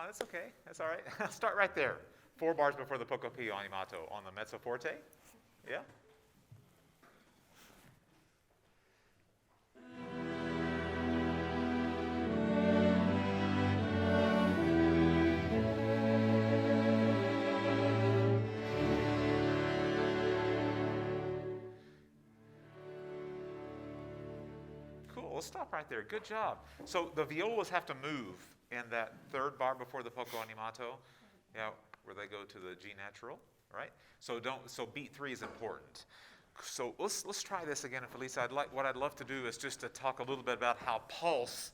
that's okay. That's all right. I'll start right there. 4 bars before the poco più animato on the mezzo forte. Yeah? Cool. Let's stop right there. Good job. So the violas have to move in that 3rd bar before the poco animato. Yeah, where they go to the G natural, right? So beat 3 is important. So let's try this again, Feliza. What I'd love to do is just to talk a little bit about how pulse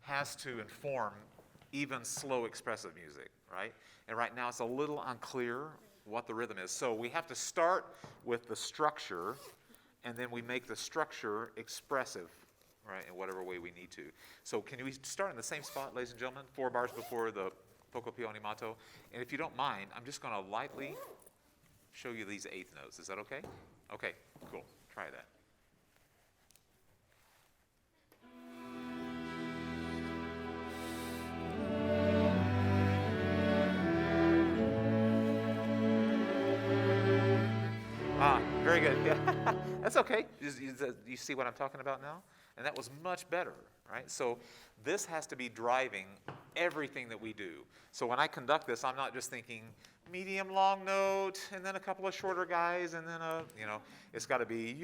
has to inform even slow expressive music, right? And right now it's a little unclear what the rhythm is. So we have to start with the structure, and then we make the structure expressive, right, in whatever way we need to. So can we start in the same spot, ladies and gentlemen? 4 bars before the poco più animato. And if you don't mind, I'm just going to lightly show you these 8th notes. Is that okay? Okay, cool. Try that. Very good. Yeah. That's okay. You see what I'm talking about now? And that was much better, right? So this has to be driving everything that we do. So when I conduct this, I'm not just thinking medium long note and then a couple of shorter guys and then it's got to be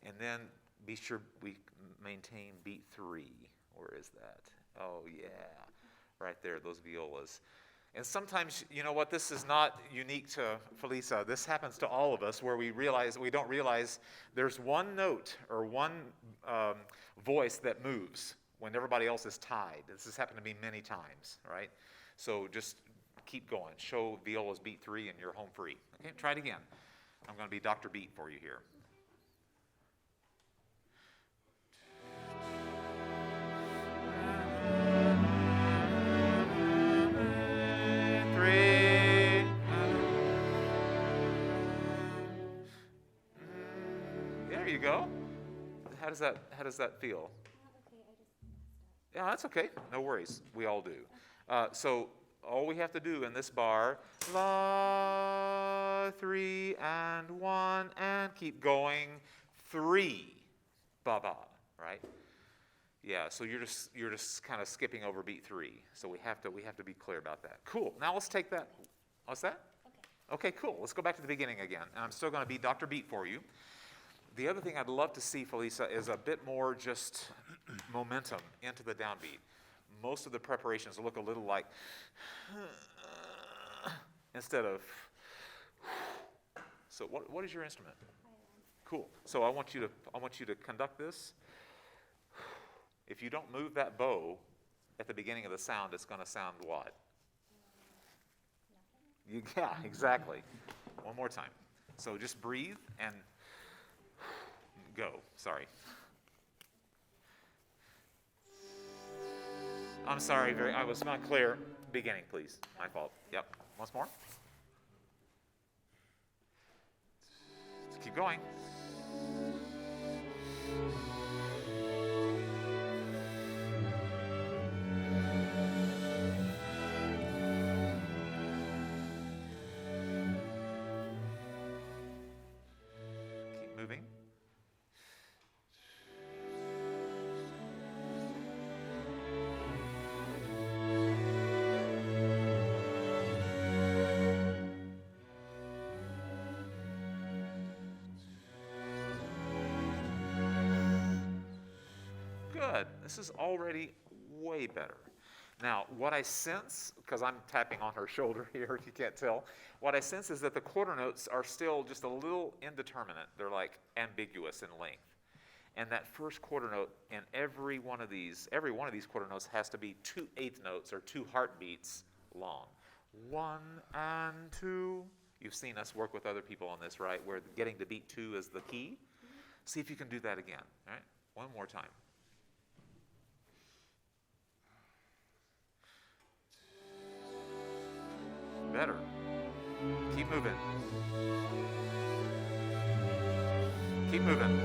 and then be sure we maintain beat 3. Where is that? Oh yeah, right there, those violas. And sometimes, you know what, this is not unique to Feliza. This happens to all of us where we don't realize there's one note or one voice that moves when everybody else is tied. This has happened to me many times, right? So just keep going. Show violas beat 3 and you're home free. Okay, try it again. I'm going to be Dr. Beat for you here. There you go. How does that feel? Yeah, that's okay. No worries. We all do. So all we have to do in this bar, la, 3 and 1, and keep going, 3, ba ba, right? Yeah. So you're just kind of skipping over beat 3. So we have to be clear about that. Cool. Now let's take that. What's that? Okay. Cool. Let's go back to the beginning again. And I'm still going to be Dr. Beat for you. The other thing I'd love to see, Feliza, is a bit more just momentum into the downbeat. Most of the preparations look a little like instead of. So what is your instrument? Cool. So I want you to conduct this. If you don't move that bow at the beginning of the sound, it's going to sound what? Yeah, exactly. One more time. So just breathe and go. Sorry. I'm sorry. I was not clear. Beginning, please. My fault. Yep. Once more. Just keep going. Keep moving. Good. This is already way better. Now, what I sense, because I'm tapping on her shoulder here, if you can't tell, what I sense is that the quarter notes are still just a little indeterminate. They're like ambiguous in length. And that first quarter note in every one of these quarter notes has to be 2 eighth notes or 2 heartbeats long. 1 and 2. You've seen us work with other people on this, right? Where getting to beat 2 is the key. See if you can do that again, all right? One more time. Better. Keep moving. Keep moving.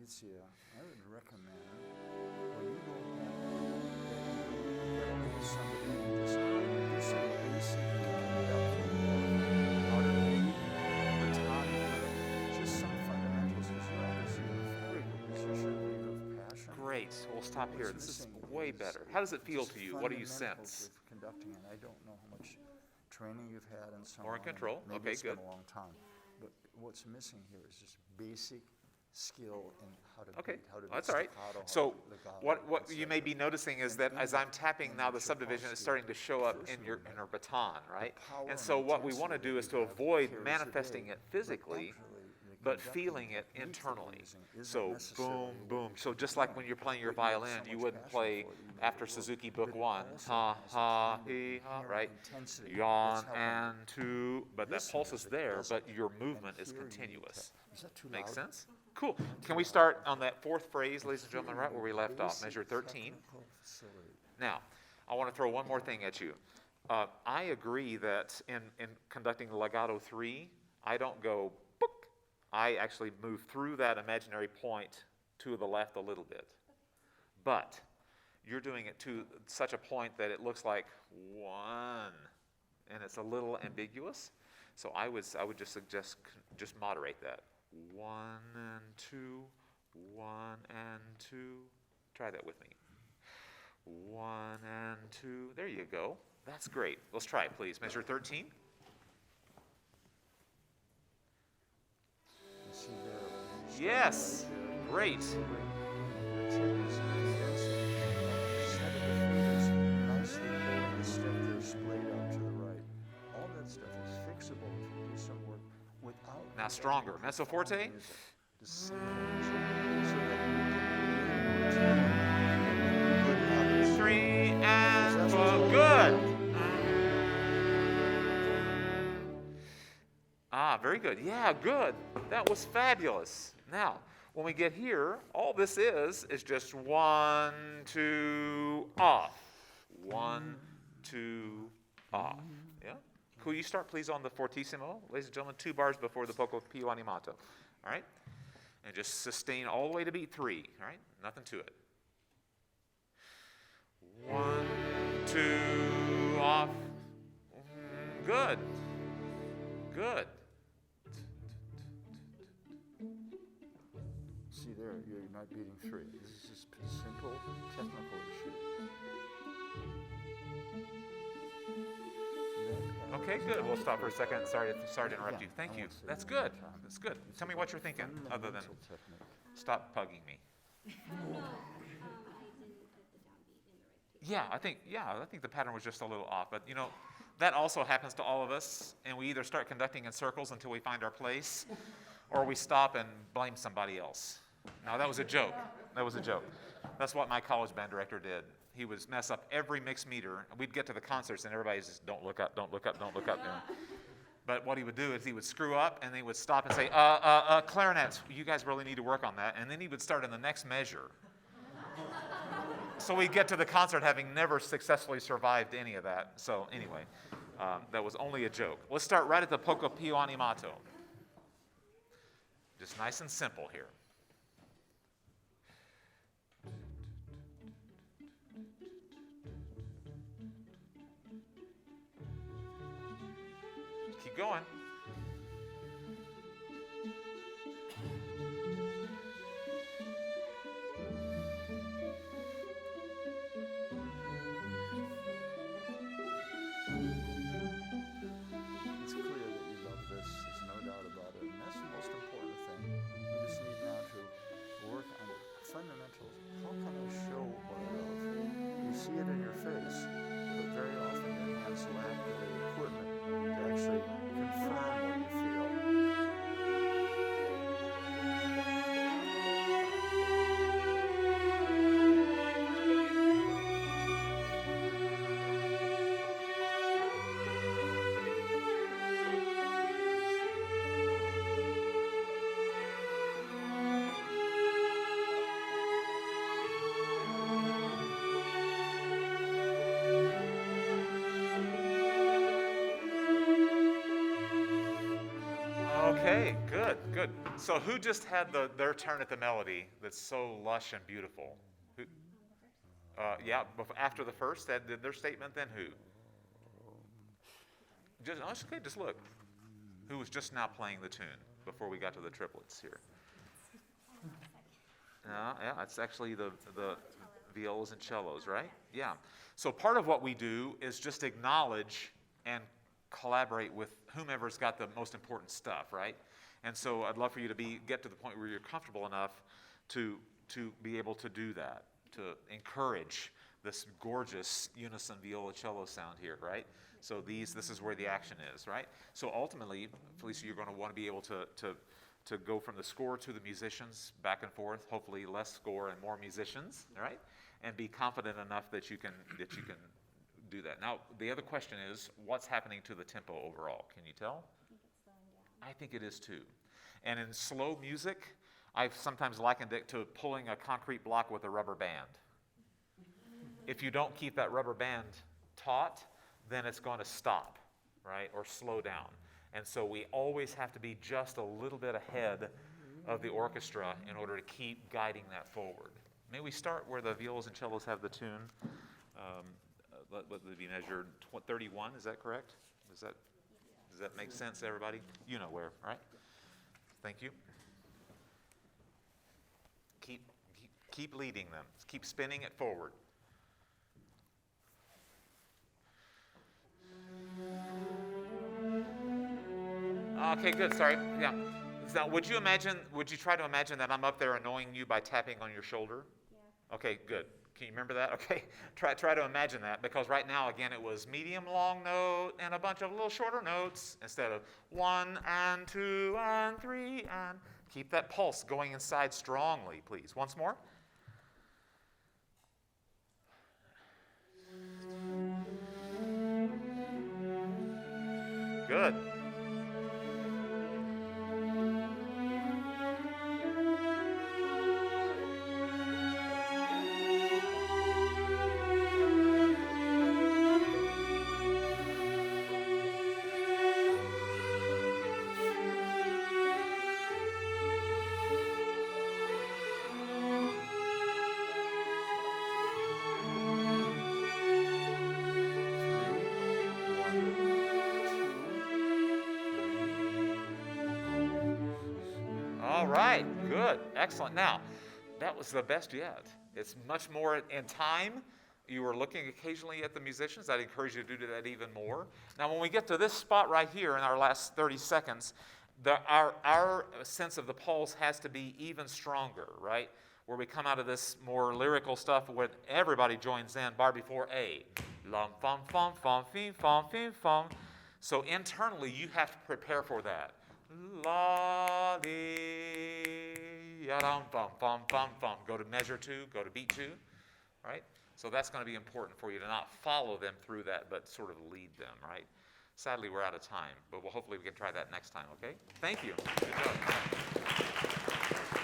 Feliza, I would recommend when you go home that you get somebody and just do some basic how to read the time, just some fundamentals, because you're obviously a very good musician, you have passion. Great. We'll stop here. This is way better. How does it feel to you? What do you sense? With conducting, and I don't know how much training you've had and so on. More in control. Maybe Okay, it's good. been a long time. But what's missing here is just basic skill in how to Okay, beat, how to do that's all right. staccato, So legato, what etc. you may be noticing is that as I'm tapping now, the subdivision is starting to show up in your baton, right? And so what we want to do is to avoid manifesting it physically, but feeling it internally. So boom, boom. So just like when you're playing your violin, you wouldn't play after Suzuki Book 1, ha, ha, he, ha, right? Yawn and two, but that pulse is there, but your movement is continuous. Makes sense? Cool. Can we start on that fourth phrase, ladies and gentlemen, right where we left off, measure 13? Now, I want to throw one more thing at you. I agree that in conducting legato 3, I don't go book. I actually move through that imaginary point to the left a little bit. But you're doing it to such a point that it looks like 1, and it's a little ambiguous. So I would just suggest just moderate that. 1 and 2, 1 and 2. Try that with me. 1 and 2. There you go. That's great. Let's try it, please. Measure 13. Yes. Great. Now stronger. Mezzo forte. 3 and 4. Good. Very good. Yeah, good. That was fabulous. Now, when we get here, all this is just 1, 2, off. 1, 2, off. Yeah? Could you start, please, on the fortissimo? Ladies and gentlemen, 2 bars before the poco più animato. All right? And just sustain all the way to beat 3. All right? Nothing to it. 1, 2, off. Good. Good. See there, you're not beating 3. This is just a simple technical issue. Okay, good. We'll stop for a second. Sorry to interrupt you. Thank you. That's good. That's good. Tell me what you're thinking, other than stop pugging me. Yeah, I think the pattern was just a little off. But that also happens to all of us, and we either start conducting in circles until we find our place, or we stop and blame somebody else. No, that was a joke. That was a joke. That's what my college band director did. He would mess up every mixed meter. We'd get to the concerts, and everybody's just, don't look up, don't look up, don't look up. But what he would do is he would screw up, and he would stop and say, clarinets, you guys really need to work on that. And then he would start in the next measure. So we'd get to the concert having never successfully survived any of that. So anyway, that was only a joke. Let's start right at the poco più animato. Just nice and simple here. Keep going. It's clear that you love this. There's no doubt about it. And that's the most important thing. You just need now to work on fundamentals. How can I show what I love? You see it in your face, but very often your hands lack the equipment to actually confirm Okay, good, good. So who just had their turn at the melody that's so lush and beautiful? Who, yeah, after the first, that did their statement, then who? Just, oh, it's okay, just look. Who was just now playing the tune before we got to the triplets here? Yeah, it's actually the violas and cellos, right? Yeah. So part of what we do is just acknowledge and collaborate with whomever's got the most important stuff, right? And so I'd love for you to get to the point where you're comfortable enough to be able to do that, to encourage this gorgeous unison viola cello sound here, right? So this is where the action is, right? So ultimately, Feliza, you're going to want to be able to go from the score to the musicians, back and forth, hopefully less score and more musicians, right? And be confident enough that you can do that. Now, the other question is, what's happening to the tempo overall? Can you tell? I think it is too. And in slow music, I've sometimes likened it to pulling a concrete block with a rubber band. If you don't keep that rubber band taut, then it's going to stop, right, or slow down. And so we always have to be just a little bit ahead of the orchestra in order to keep guiding that forward. May we start where the violas and cellos have the tune? Let it be measured 31, is that correct? Does that make sense to everybody? You know where, right? Thank you. Keep leading them. Keep spinning it forward. Okay, good. Sorry. Yeah. So would you try to imagine that I'm up there annoying you by tapping on your shoulder? Yeah. Okay, good. Can you remember that? Okay. Try to imagine that, because right now, again, it was medium long note and a bunch of little shorter notes instead of 1 and 2 and 3 and keep that pulse going inside strongly, please. Once more. Good. All right, good, excellent. Now, that was the best yet. It's much more in time. You were looking occasionally at the musicians. I'd encourage you to do that even more. Now, when we get to this spot right here in our last 30 seconds, our sense of the pulse has to be even stronger, right? Where we come out of this more lyrical stuff where everybody joins in, bar before A. Lum, fum, fum, fum, fee, fum, fee, fum. So internally, you have to prepare for that. La, dee, ya-dum, fum, fum, fum, fum. Go to measure 2, go to beat 2, right? So that's going to be important for you to not follow them through that, but sort of lead them, right? Sadly, we're out of time, but hopefully we can try that next time, okay? Thank you. Good job.